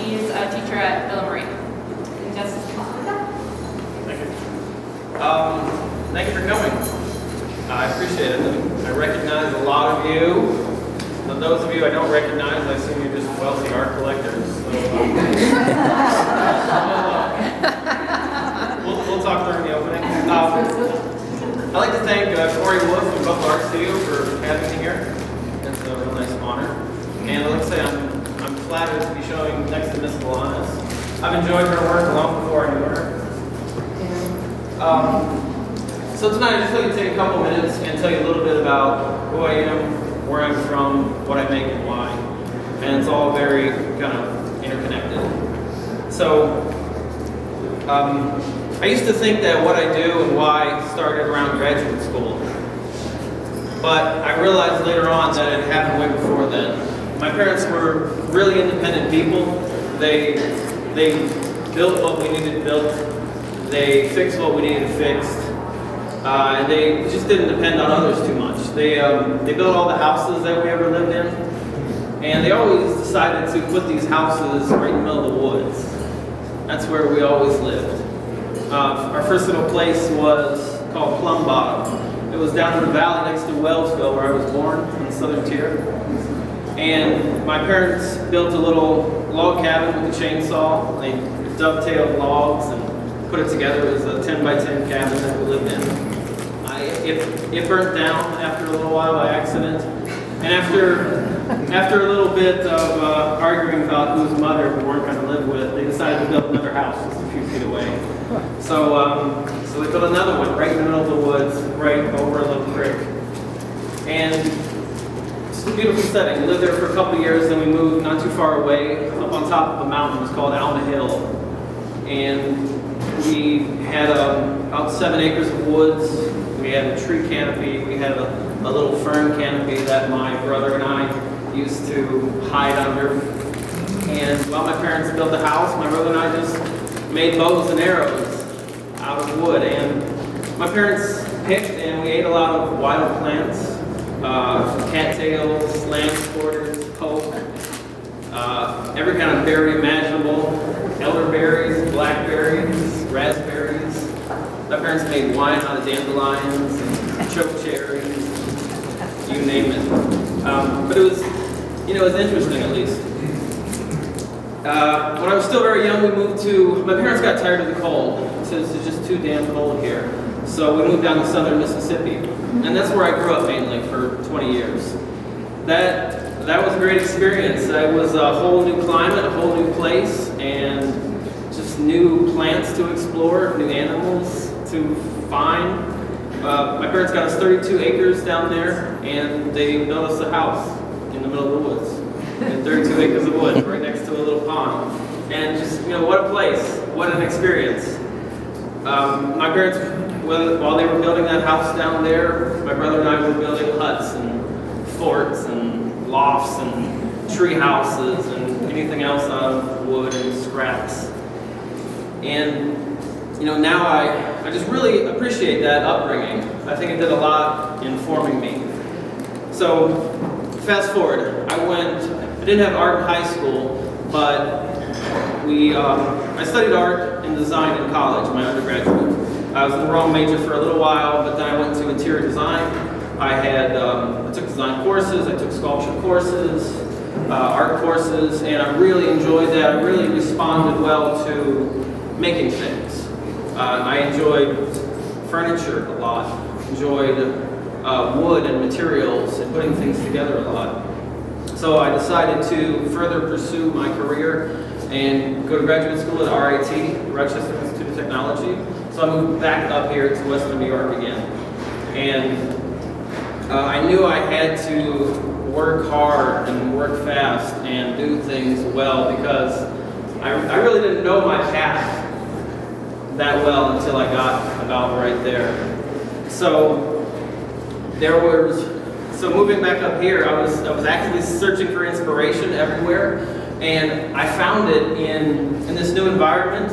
He's a teacher at Villa Marie. And Justice. Thank you. Thank you for coming. I appreciate it. I recognize a lot of you. And those of you I don't recognize, I assume you're just wealthy art collectors. So, we'll talk during the opening. I'd like to thank Corey Wolf and Walp Art Studio for having me here. It's a real nice honor. And I'd like to say I'm flattered to be showing next to Miss Bolanos. I've enjoyed her work long before I knew her. So tonight I'd just like to take a couple minutes and tell you a little bit about who I am, where I'm from, what I make and why. And it's all very kind of interconnected. So I used to think that what I do and why started around graduate school. But I realized later on that it happened way before then. My parents were really independent people. They built what we needed built. They fixed what we needed fixed. And they just didn't depend on others too much. They built all the houses that we ever lived in. And they always decided to put these houses right in the middle of the woods. That's where we always lived. Our first little place was called Plum Bottom. It was down in the valley next to Wellsville, where I was born, in the southern tier. And my parents built a little log cabin with a chainsaw. They dovetailed logs and put it together. It was a 10 by 10 cabin that we lived in. It burnt down after a little while by accident. And after a little bit of arguing about whose mother we weren't going to live with, they decided to build another house just a few feet away. So they built another one right in the middle of the woods, right over a little creek. And it's a beautiful setting. We lived there for a couple of years, then we moved not too far away, up on top of a mountain. It's called Alma Hill. And we had about 7 acres of woods. We had a tree canopy. We had a little fern canopy that my brother and I used to hide under. And while my parents built the house, my brother and I just made bows and arrows out of wood. And my parents picked and we ate a lot of wild plants, cattails, lamb's quarters, poke, every kind of berry imaginable, elderberries, blackberries, raspberries. My parents made wine out of dandelions and choke cherries, you name it. But it was interesting at least. When I was still very young, my parents got tired of the cold. So it's just too damn cold here. So we moved down to southern Mississippi. And that's where I grew up mainly for 20 years. That was a great experience. It was a whole new climate, a whole new place, and just new plants to explore, new animals to find. My parents got us 32 acres down there, and they built us a house in the middle of the woods. And 32 acres of wood right next to a little pond. And just, what a place, what an experience. My parents, while they were building that house down there, my brother and I were building huts and forts and lofts and tree houses and anything else out of wood and scraps. And now I just really appreciate that upbringing. I think it did a lot in forming me. So fast forward, I didn't have art in high school, but I studied art and design in college, my undergraduate. I was in the wrong major for a little while, but then I went to interior design. I took design courses, I took sculpture courses, art courses, and I really enjoyed that. I really responded well to making things. I enjoyed furniture a lot, enjoyed wood and materials and putting things together a lot. So I decided to further pursue my career and go to graduate school at RIT, Rochester Institute of Technology. So I moved back up here to Western New York again. And I knew I had to work hard and work fast and do things well because I really didn't know my path that well until I got about right there. So moving back up here, I was actually searching for inspiration everywhere, and I found it in this new environment.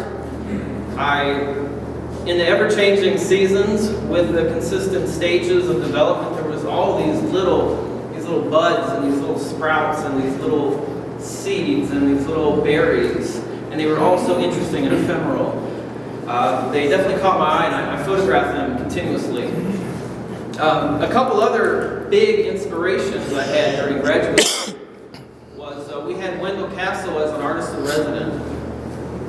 In the ever-changing seasons, with the consistent stages of development, there was all these little buds and these little sprouts and these little seeds and these little berries, and they were all so interesting and ephemeral. They definitely caught my eye, and I photographed them continuously. A couple other big inspirations I had during graduate school was we had Wendell Castle as an artist-in-resident.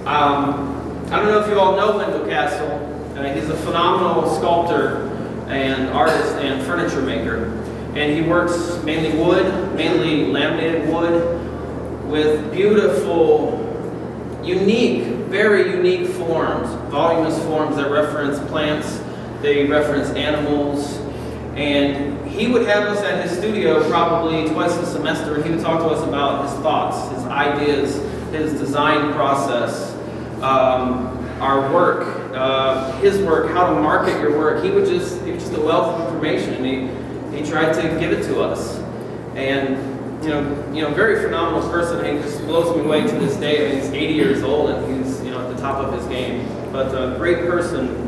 I don't know if you all know Wendell Castle. He's a phenomenal sculptor and artist and furniture maker. And he works mainly wood, mainly laminated wood, with beautiful, unique, very unique forms, voluminous forms that reference plants, they reference animals. And he would have us at his studio probably twice a semester, and he would talk to us about his thoughts, his ideas, his design process, our work, his work, how to market your work. He was just a wealth of information, and he tried to give it to us. And very phenomenal person. He just blows me away to this day. I mean, he's 80 years old, and he's at the top of his game. But a great person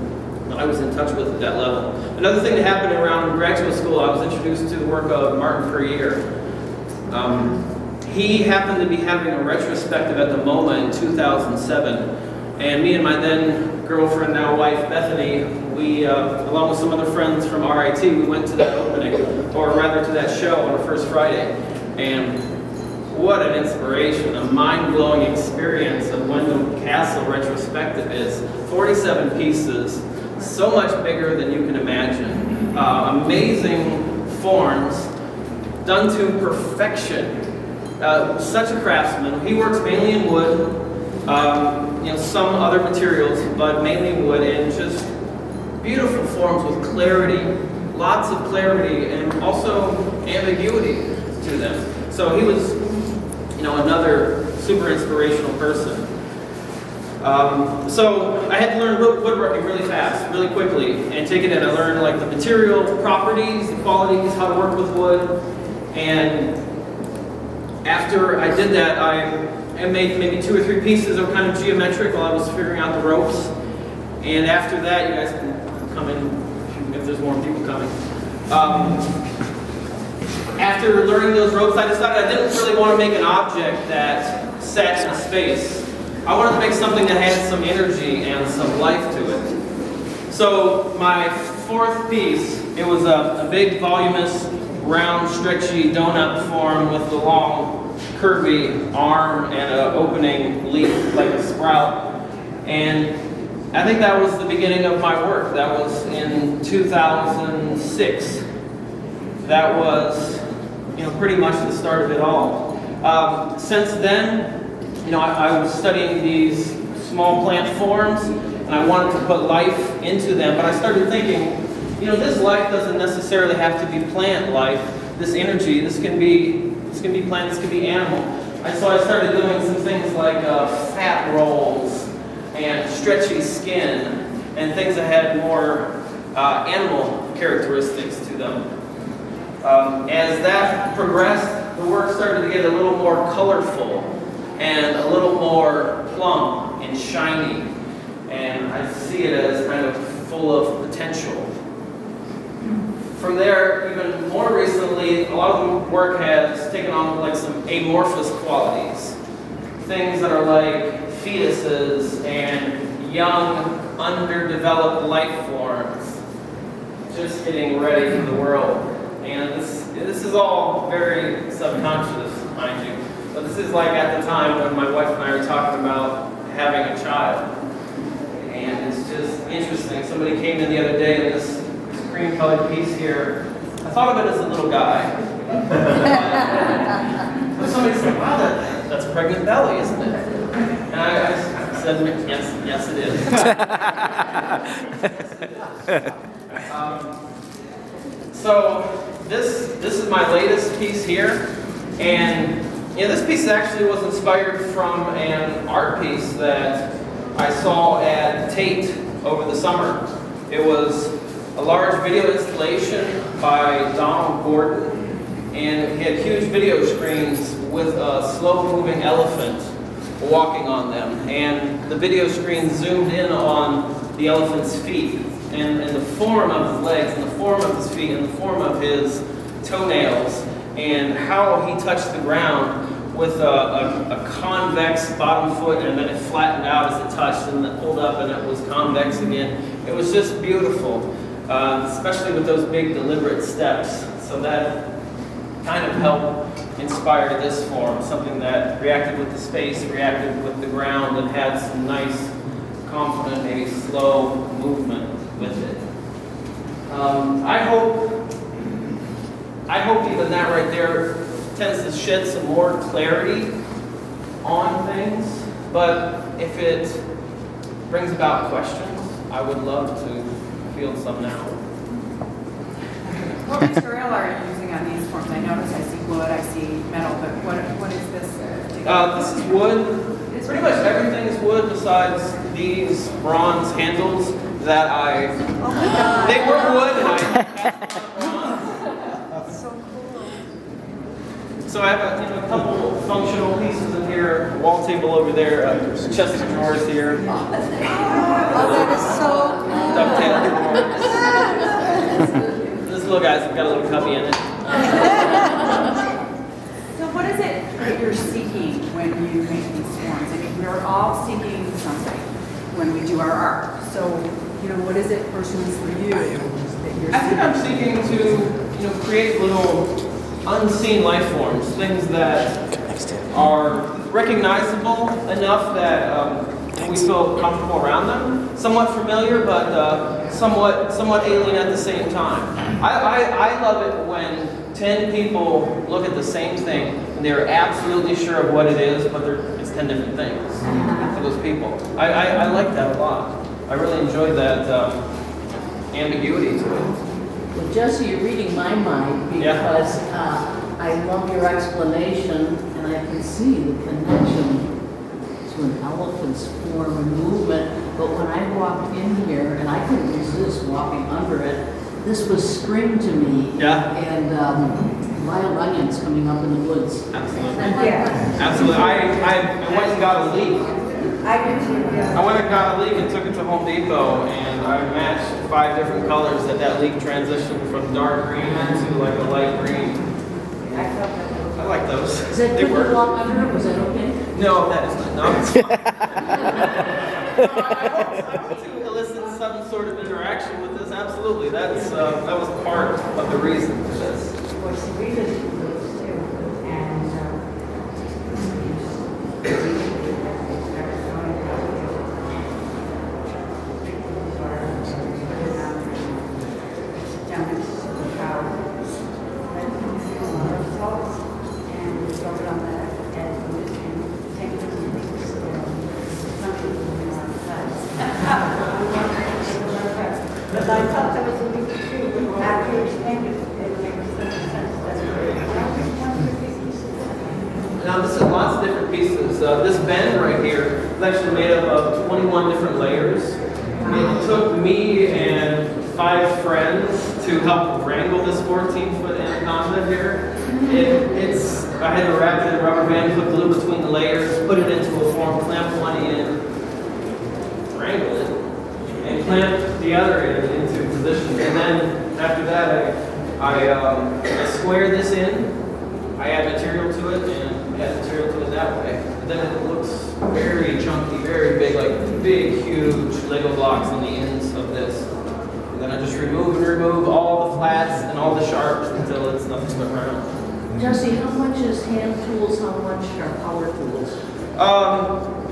I was in touch with at that level. Another thing that happened around graduate school, I was introduced to the work of Martin Perrier. He happened to be having a retrospective at the MoMA in 2007, and me and my then girlfriend, now wife, Bethany, we, along with some other friends from RIT, we went to that opening, or rather to that show on the first Friday, and what an inspiration, a mind-blowing experience of Wendell Castle retrospective is. 47 pieces, so much bigger than you can imagine. Amazing forms, done to perfection. Such a craftsman. He works mainly in wood, some other materials, but mainly wood, and just beautiful forms with clarity, lots of clarity, and also ambiguity to them. So he was, another super inspirational person. So I had to learn woodworking really fast, really quickly, and take it in. I learned like the material properties, the qualities, how to work with wood, and after I did that, I made maybe 2 or 3 pieces that were kind of geometric while I was figuring out the ropes. And after that, you guys can come in if there's more people coming. After learning those ropes, I decided I didn't really want to make an object that sat in a space. I wanted to make something that had some energy and some life to it. So my 4th piece, it was a big, voluminous, round, stretchy donut form with the long, curvy arm and an opening leaf like a sprout. And I think that was the beginning of my work. That was in 2006. That was, pretty much the start of it all. Since then, I was studying these small plant forms, and I wanted to put life into them, but I started thinking, this life doesn't necessarily have to be plant life. This energy, this can be plant, this can be animal. So I started doing some things like fat rolls and stretchy skin and things that had more animal characteristics to them. As that progressed, the work started to get a little more colorful and a little more plump and shiny, and I see it as kind of full of potential. From there, even more recently, a lot of the work has taken on like some amorphous qualities. Things that are like fetuses and young, underdeveloped life forms just getting ready for the world. And this is all very subconscious, mind you. But this is like at the time when my wife and I were talking about having a child. And it's just interesting. Somebody came in the other day and this cream-colored piece here, I thought of it as a little guy. But somebody said, wow, that's a pregnant belly, isn't it? And I said, yes it is. So this is my latest piece here. And this piece actually was inspired from an art piece that I saw at Tate over the summer. It was a large video installation by Donald Gordon, and he had huge video screens with a slow-moving elephant walking on them, and the video screen zoomed in on the elephant's feet, and the form of his legs, and the form of his feet, and the form of his toenails, and how he touched the ground with a convex bottom foot, and then it flattened out as it touched, and then pulled up, and it was convex again. It was just beautiful, especially with those big deliberate steps. So that kind of helped inspire this form, something that reacted with the space, reacted with the ground, and had some nice, confident, maybe slow movement with it. I hope even that right there tends to shed some more clarity on things, but if it brings about questions, I would love to field some now. What material are you using on these forms? I notice I see wood, I see metal, but what is this? This is wood. Pretty much everything is wood besides these bronze handles that they were wood and I cast them bronze. So cool. So I have a couple functional pieces in here, wall table over there, chest of drawers here. Oh, that is so Dovetail drawers. This little guy's got a little cubby in it. So what is it that you're seeking when you make these forms? I mean, we're all seeking something when we do our art. So, what is it personally for you that you're I think I'm seeking to, create little unseen life forms, things that are recognizable enough that we feel comfortable around them, somewhat familiar, but somewhat alien at the same time. I love it when 10 people look at the same thing and they're absolutely sure of what it is, but it's 10 different things to those people. I like that a lot. I really enjoy that ambiguity to it. Well, Jesse, you're reading my mind because I love your explanation, and I can see the connection to an elephant's form and movement. But when I walked in here, and I couldn't resist walking under it, this was spring to me. Yeah. And wild onions coming up in the woods. Absolutely. Yeah. Absolutely. I went and got a leaf. I do too, yeah. I went and got a leaf and took it to Home Depot, and I matched 5 different colors that leaf transitioned from dark green into like a light green. I felt that. I like those. Is that They good to work. walk under it? Was that okay? No, that is not. No. I hope to elicit some sort of interaction with this. Absolutely. That was part of the reason for this. Was reading those too, and down into the cow, and we drove it on the edge and take it to the things. Some people moving on the sides. But I thought that was a big too. After you explained it, it makes sense. Now this is lots of different pieces. This bend right here is actually made up of 21 different layers. It took me and 5 friends to help wrangle this 14-foot anaconda here. I had to wrap it in rubber band, put glue between the layers, put it into a form, clamp one in, wrangle it, and clamp the other end into position. And then after that, I square this in. I add material to it and add material to it that way. But then it looks very chunky, very big, like big, huge Lego blocks on the ends of this. And then I just remove all the flats and all the sharps until it's nothing but round. Jesse, how much is hand tools? How much are power tools?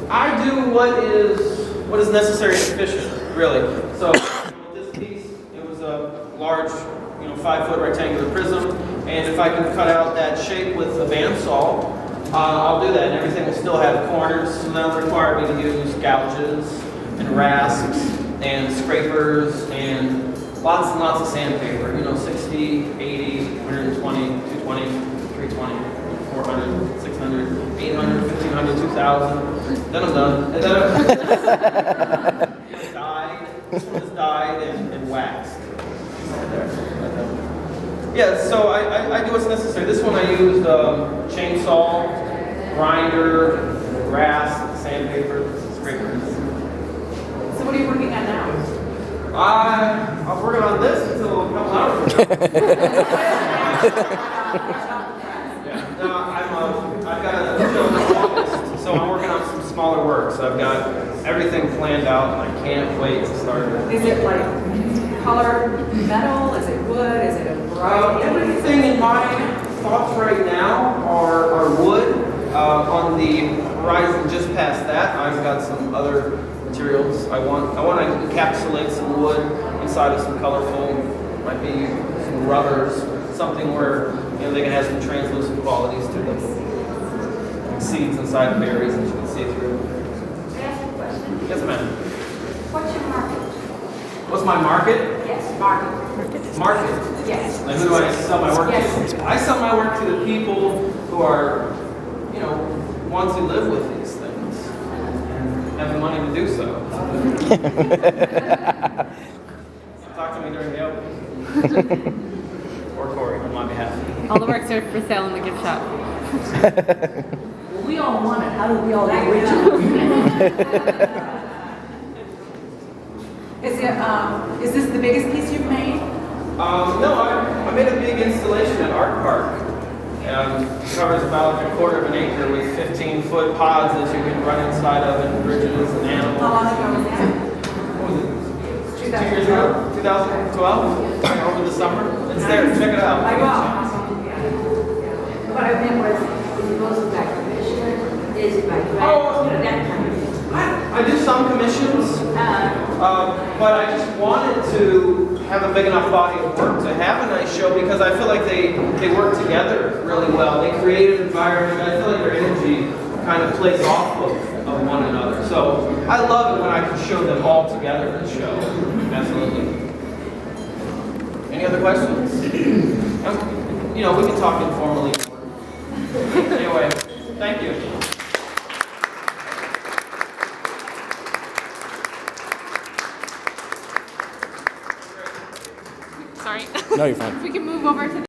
I do what is necessary and efficient, really. So with this piece, it was a large, 5-foot rectangular prism. And if I can cut out that shape with a bandsaw, I'll do that, and everything will still have corners, so that'll require me to use gouges and rasps and scrapers and lots and lots of sandpaper, 60, 80, 120, 220, 320, 400, 600, 800, 1500, 2000. Then I'm done. And then it's dyed. This one is dyed and waxed. Yeah, so I do what's necessary. This one I used chainsaw, grinder, rasp, sandpaper, scrapers. So what are you working on now? I was working on this until a couple hours ago. Yeah, no, I've got a works. I've got everything planned out, and I can't wait to start it. Is it like colored metal? Is it wood? Is it a variety? Everything in my thoughts right now are wood. On the horizon just past that, I've got some other materials. I want to encapsulate some wood inside of some colorful, might be some rubbers, something where they can have some translucent qualities to them. Seeds inside the berries that you can see through. Can I ask a question? Yes, ma'am. What's your market? What's my market? Yes, market. Market. Yes. Like, who do I sell my work Yes. to? I sell my work to the people who are, want to live with these things and have the money to do so. Talk to me during the open. Or Corey on my behalf. All the works are for sale in the gift shop. Well, we all want it. How do we all get rich? Is this the biggest piece you've made? No, I made a big installation at Art Park. It covers about like a quarter of an acre with 15-foot pods that you can run inside of, and bridges and animals. How long ago was that? What was it? 2 years ago? 2012? Over the summer? It's there. Check it out. I will. What I meant was, is it mostly by commission, is it by grant, Oh. that kind of thing? I do some commissions, but I just wanted to have a big enough body of work to have a nice show because I feel like they work together really well. They create an environment. I feel like their energy kind of plays off of one another. So I love it when I can show them all together in a show. Absolutely. Any other questions? We can talk informally. Anyway, thank you. Sorry. No, you're fine. If we can move over to the